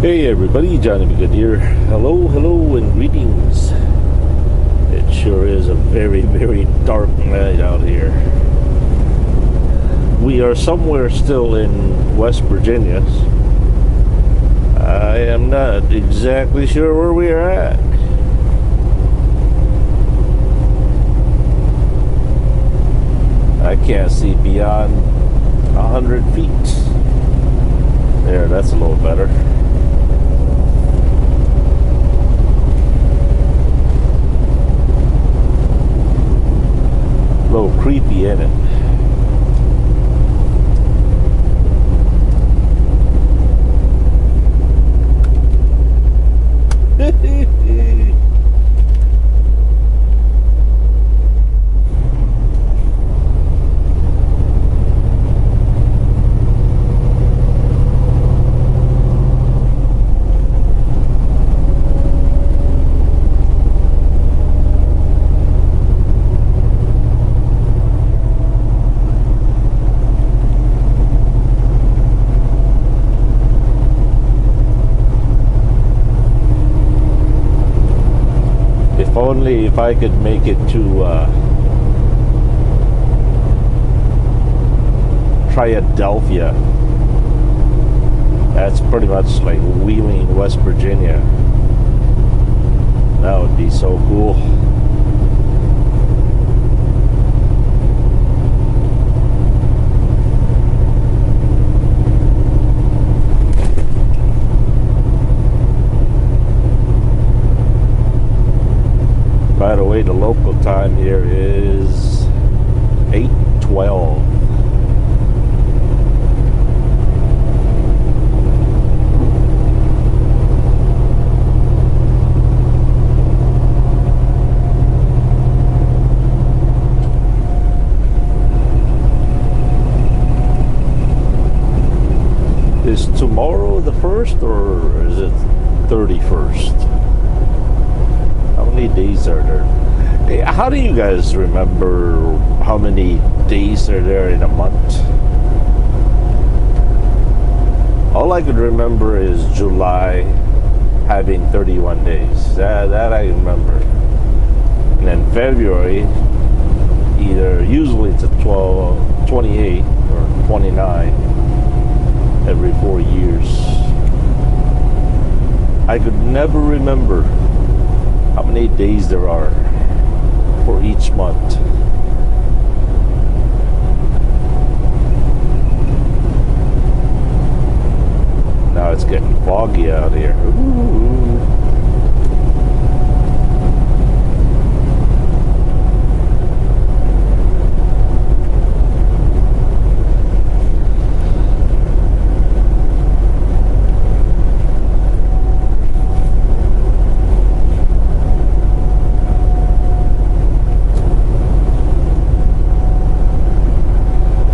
Hey everybody, Johnny B. Good here. Hello, hello, and greetings. It sure is a very, very dark night out here. We are somewhere still in West Virginia. I am not exactly sure where we are at. I can't see beyond 100 feet. There, that's a little better. A little creepy, isn't it? Only if I could make it to Triadelphia. That's pretty much like Wheeling, West Virginia. That would be so cool. By the way, the local time here is 8:12. Is tomorrow the 1st or is it 31st? How many days are there? Hey, how do you guys remember how many days are there in a month? All I could remember is July having 31 days. That I remember. And then February, usually it's a 28 or 29 every 4 years. I could never remember how many days there are for each month. Now it's getting foggy out here. Ooh.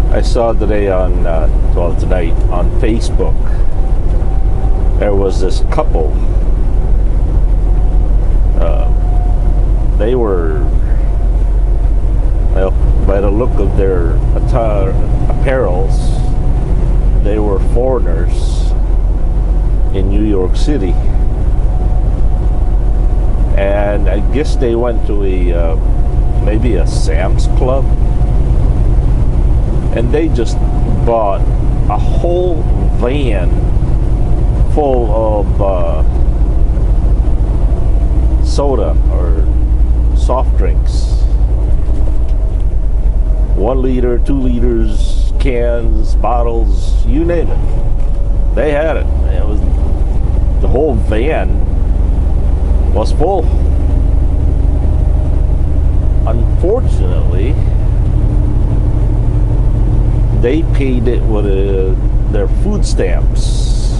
I saw today tonight on Facebook, there was this couple. They were, well, by the look of their apparels, they were foreigners in New York City. And I guess they went to maybe a Sam's Club. And they just bought a whole van full of soda or soft drinks. 1 liter, 2 liters, cans, bottles, you name it. They had it. The whole van was full. Unfortunately, they paid it with their food stamps,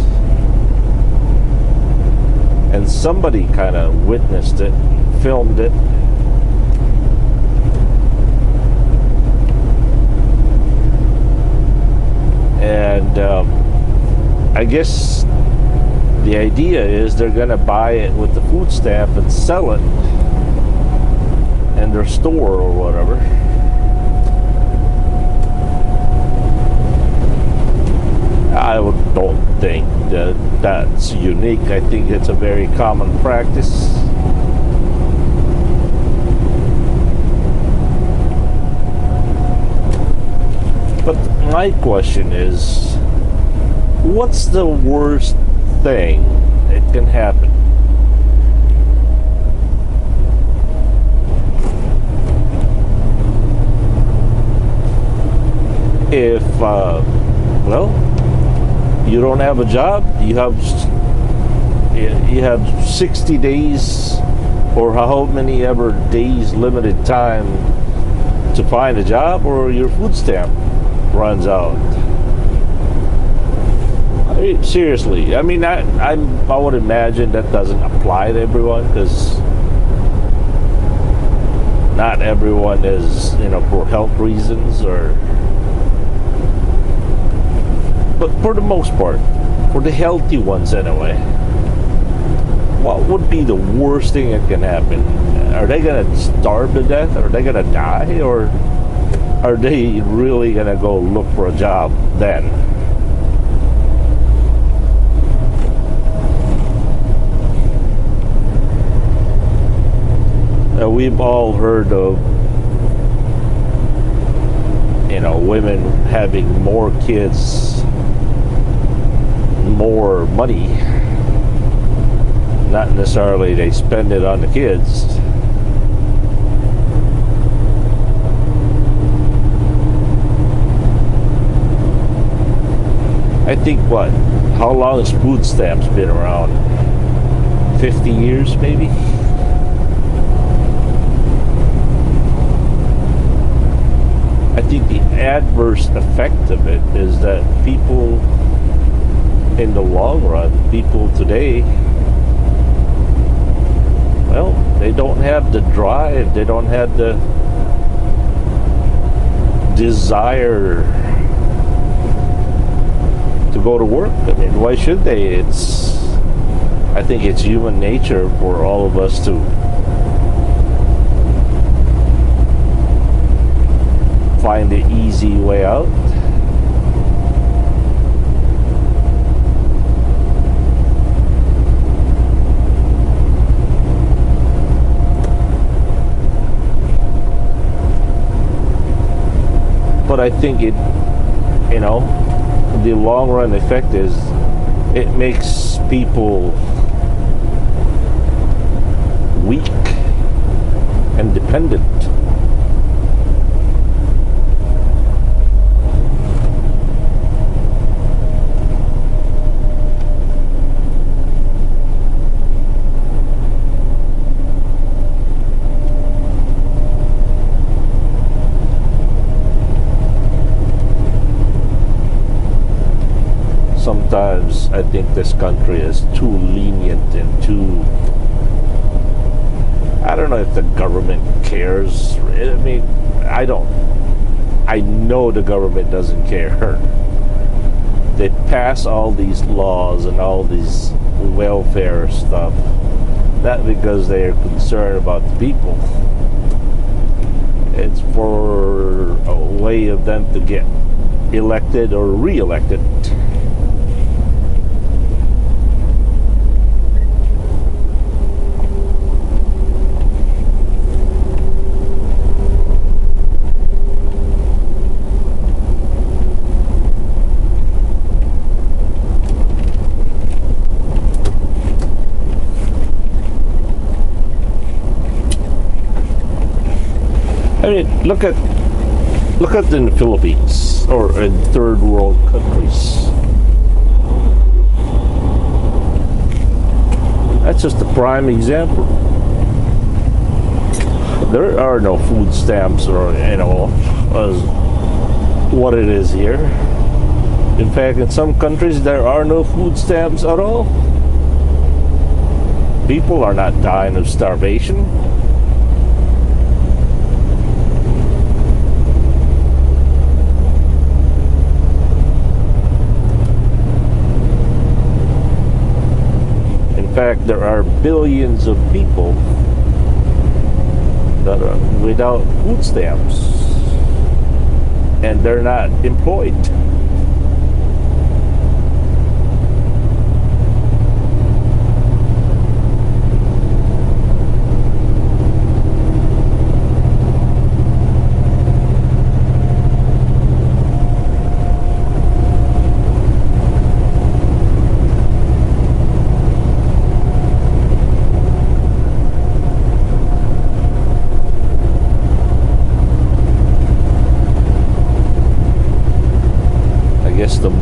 and somebody kind of witnessed it, filmed it, and I guess the idea is they're gonna buy it with the food stamp and sell it in their store or whatever. I don't think that that's unique. I think it's a very common practice. But my question is, what's the worst thing that can happen? If, well, you don't have a job, you have 60 days or how many ever days limited time to find a job, or your food stamp runs out. Seriously, I mean, I would imagine that doesn't apply to everyone, because not everyone is, for health reasons, but for the most part, for the healthy ones anyway, what would be the worst thing that can happen? Are they gonna starve to death? Are they gonna die? Or are they really gonna go look for a job then? Now, we've all heard of, women having more kids, more money. Not necessarily they spend it on the kids. I think how long has food stamps been around? 50 years maybe? I think the adverse effect of it is that people in the long run, people today, well, they don't have the drive, they don't have the desire to go to work. I mean, why should they? I think it's human nature for all of us to find the easy way out. But I think the long run effect is it makes people weak and dependent. Sometimes I think this country is too lenient and too, I don't know if the government cares. I mean, I know the government doesn't care. They pass all these laws and all these welfare stuff, not because they are concerned about the people. It's for a way of them to get elected or re-elected. I mean, look at in the Philippines or in third world countries. That's just a prime example. There are no food stamps or as what it is here. In fact, in some countries there are no food stamps at all. People are not dying of starvation. In fact, there are billions of people that are without food stamps and they're not employed.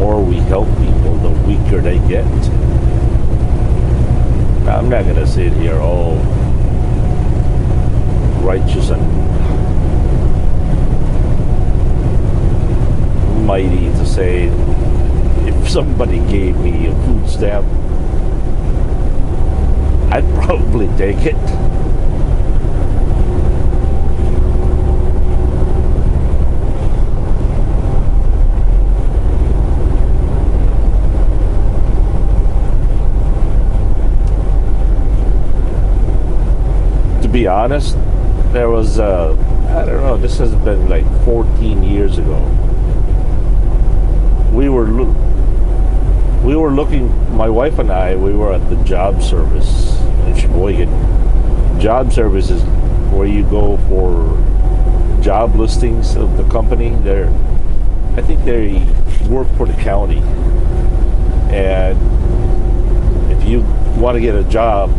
more we help people, the weaker they get. Now, I'm not going to sit here all righteous and mighty to say if somebody gave me a food stamp, I'd probably take it. To be honest, there was I don't know, this has been like 14 years ago. We were looking, my wife and I, we were at the job service in Sheboygan. Job service is where you go for job listings of the company. I think they work for the county. And if you want to get a job,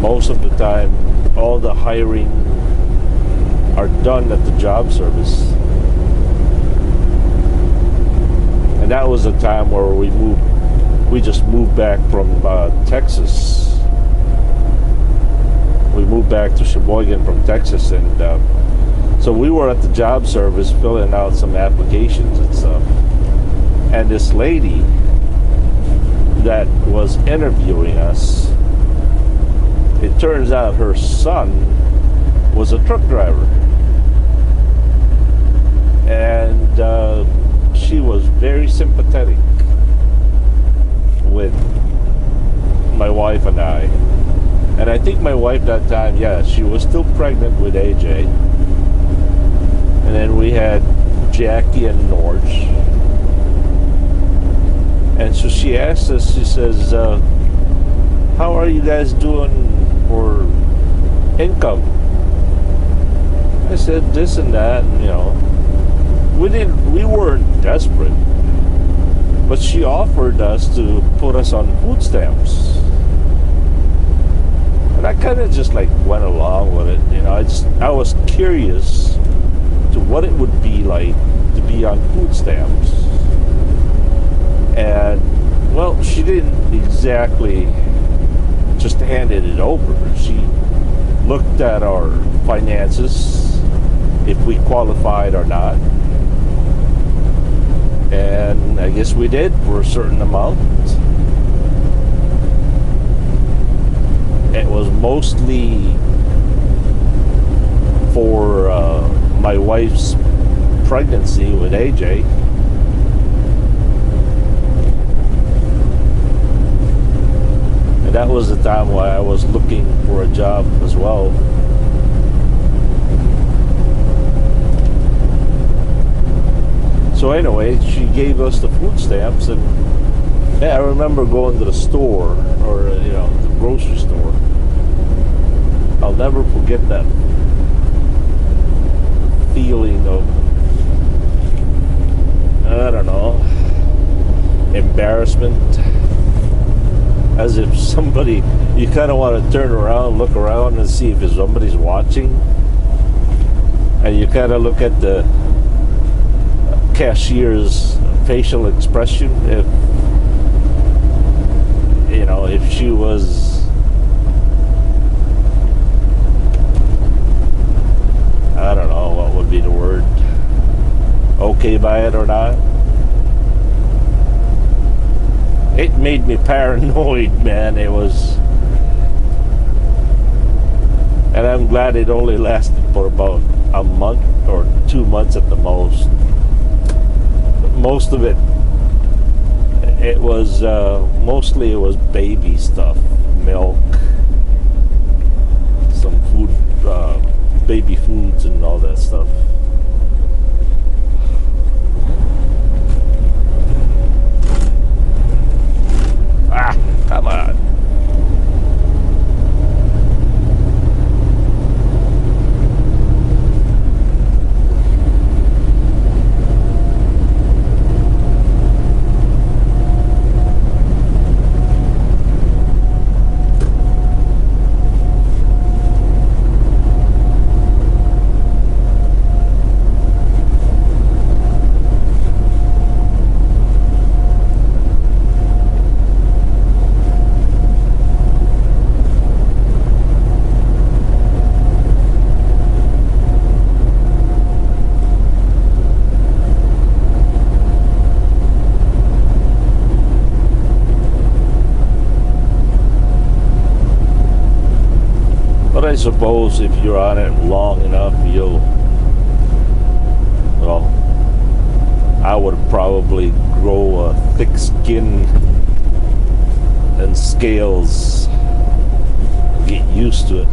most of the time, all the hiring are done at the job service. And that was a time where we just moved back from Texas. We moved back to Sheboygan from Texas, and so we were at the job service filling out some applications and stuff. And this lady that was interviewing us, it turns out her son was a truck driver. And she was very sympathetic with my wife and I. And I think my wife that time, yeah, she was still pregnant with AJ. And then we had Jackie and Norge. And so she asked us, she says, how are you guys doing for income? I said this and that, and, you know, we weren't desperate, but she offered us to put us on food stamps. And I kind of just like went along with it, you know. I was curious to what it would be like to be on food stamps. And well, she didn't exactly just handed it over. She looked at our finances, if we qualified or not. And I guess we did for a certain amount. It was mostly for my wife's pregnancy with AJ. And that was the time when I was looking for a job as well. So anyway, she gave us the food stamps, and yeah, I remember going to the store, or you know, the grocery store. I'll never forget that feeling of, I don't know, embarrassment, as if somebody, you kind of want to turn around, look around and see if somebody's watching, and you kind of look at the cashier's facial expression, if you know, if she was, I don't know what would be the word, okay by it or not. It made me paranoid, man. It was, and I'm glad it only lasted for about a month or 2 months at the most. Most of it was mostly it was baby stuff, milk, some food, baby foods and all that stuff. Ah, come on. I suppose if you're on it long enough, you'll, well, I would probably grow a thick skin and scales, get used to it.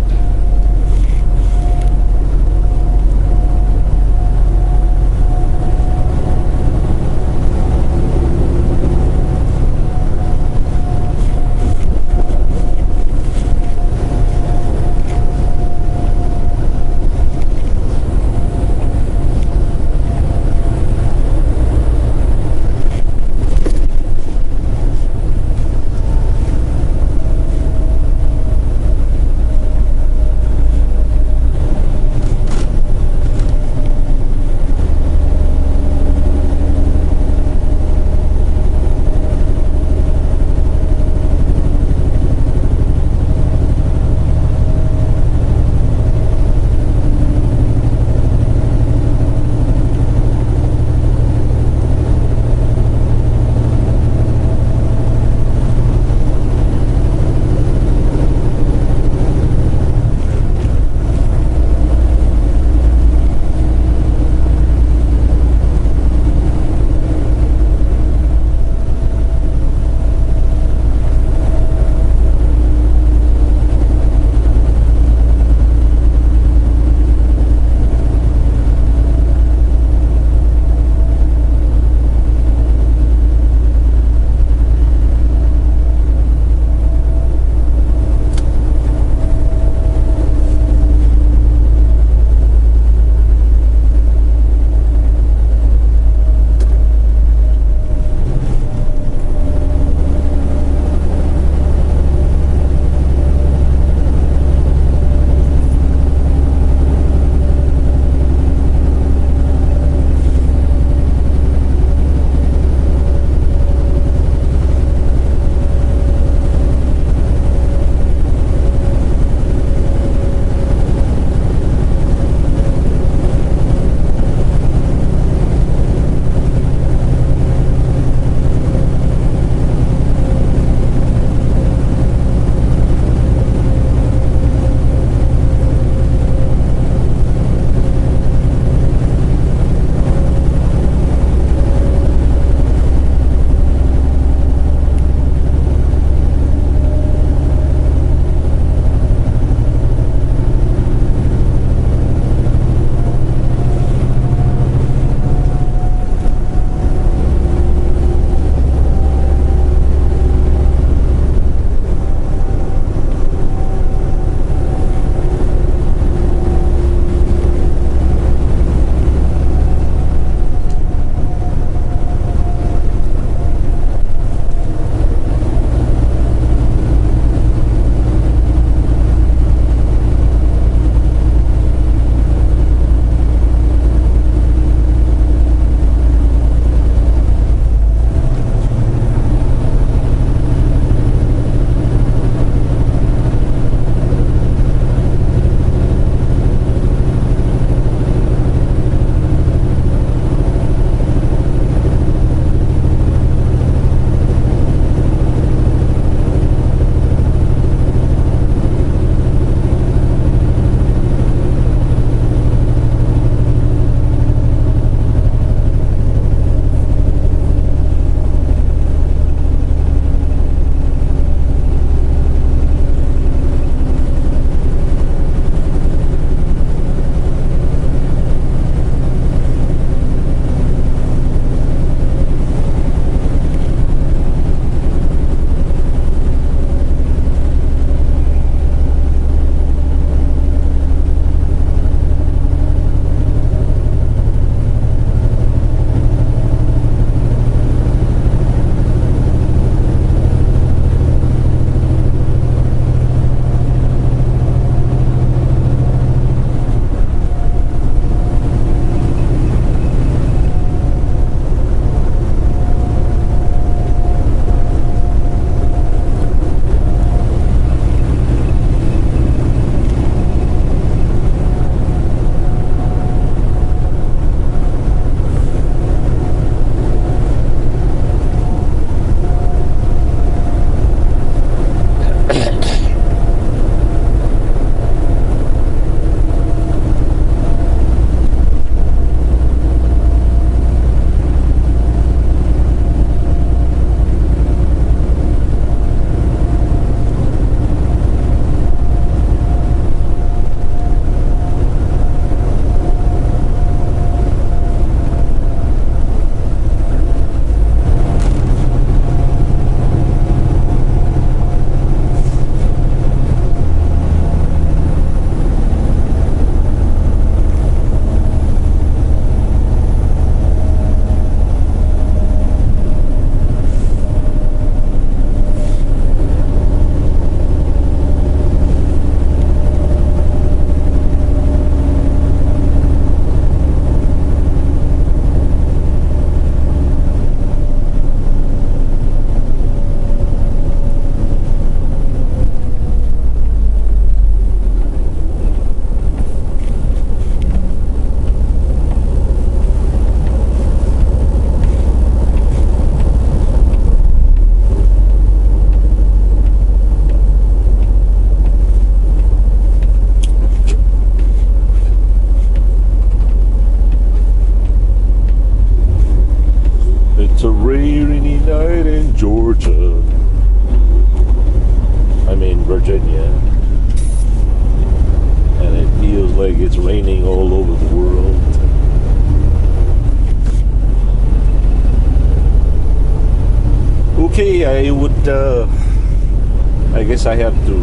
rainy, rainy night in Georgia. I mean Virginia. And it feels like it's raining all over the world. Okay, I guess I have to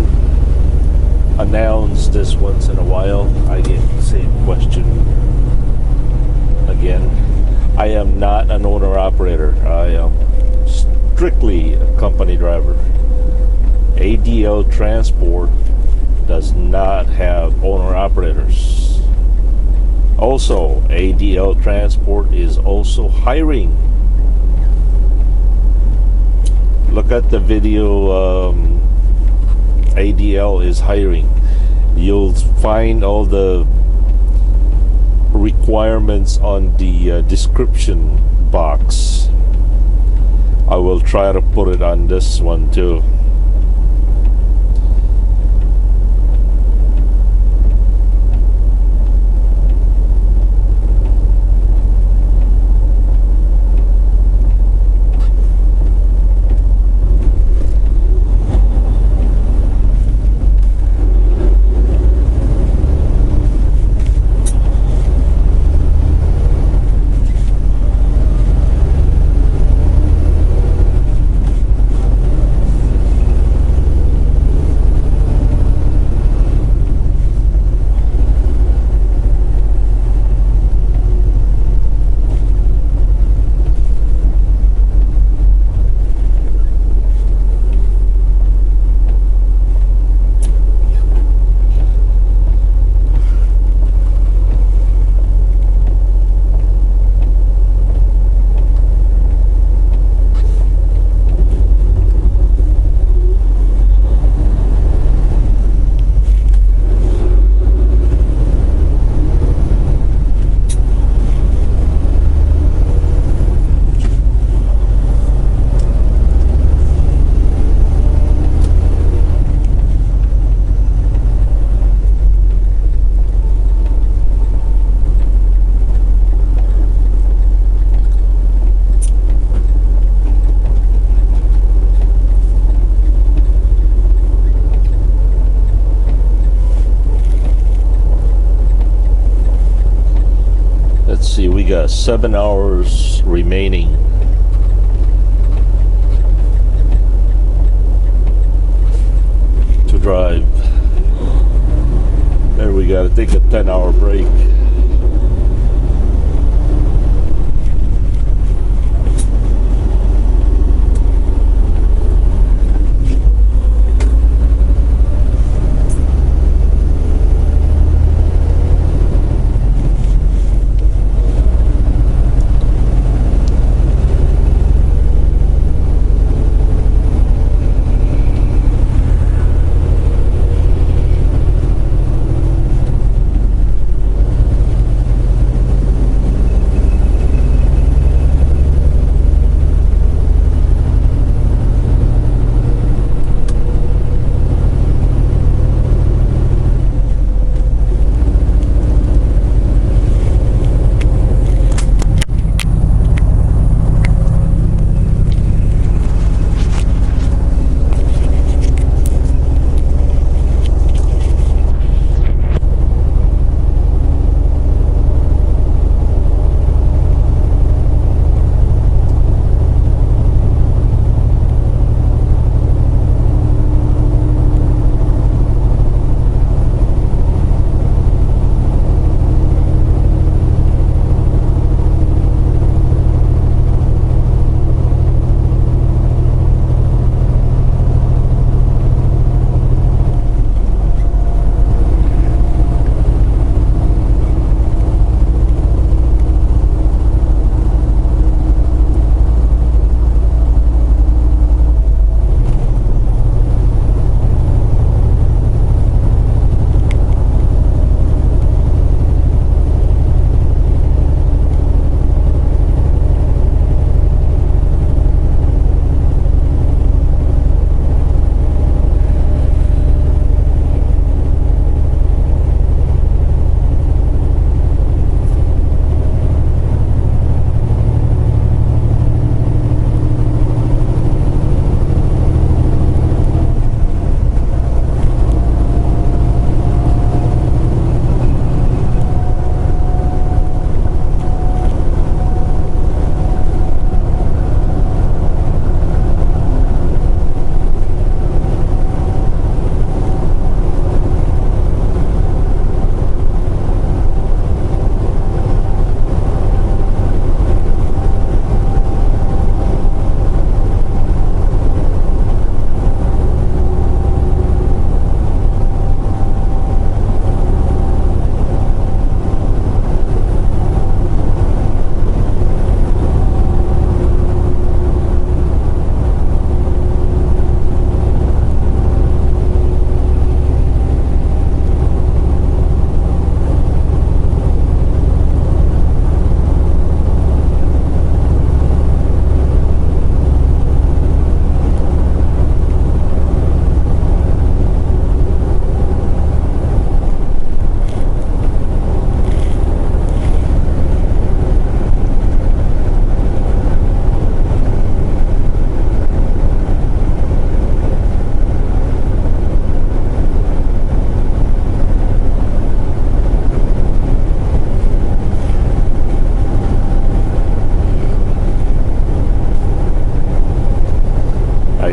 announce this once in a while. I get the same question again. I am not an owner-operator. I am strictly a company driver. ADL Transport does not have owner-operators. Also, ADL Transport is also hiring. Look at the video. ADL is hiring. You'll find all the requirements on the description box. I will try to put it on this one too. See, we got 7 hours remaining. To drive. There we got to take a 10-hour break.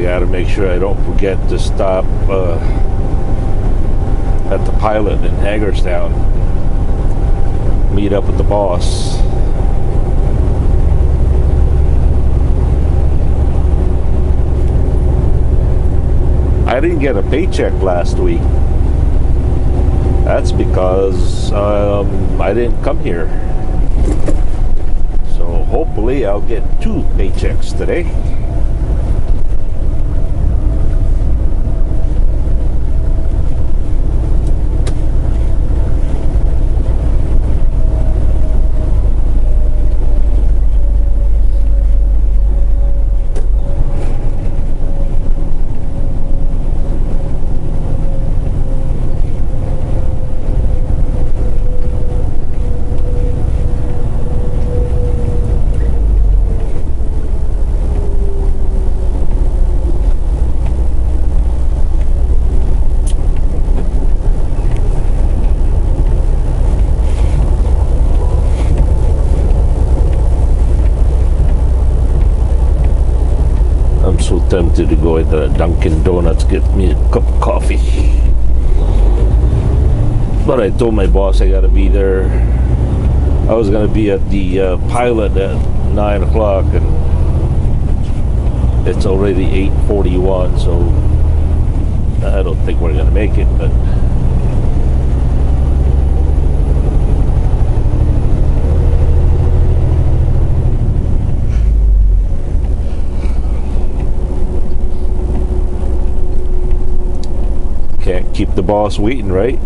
gotta make sure I don't forget to stop at the Pilot in Hagerstown. Meet up with the boss. I didn't get a paycheck last week. That's because I didn't come here. So hopefully I'll get 2 paychecks today. Tempted to go into Dunkin' Donuts, get me a cup of coffee, but I told my boss I gotta be there. I was gonna be at the Pilot at 9 o'clock, and it's already 8:41, so I don't think we're gonna make it, but can't keep the boss waiting, right?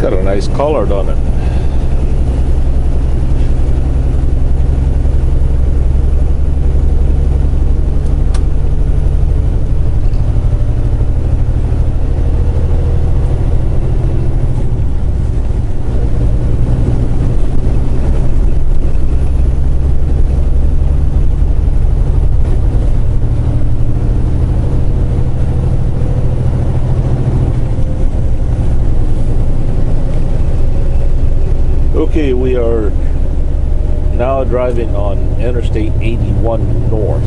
Got a nice color on it. Okay, we are now driving on Interstate 81 North.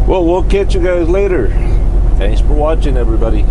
Well, we'll catch you guys later. Thanks for watching, everybody.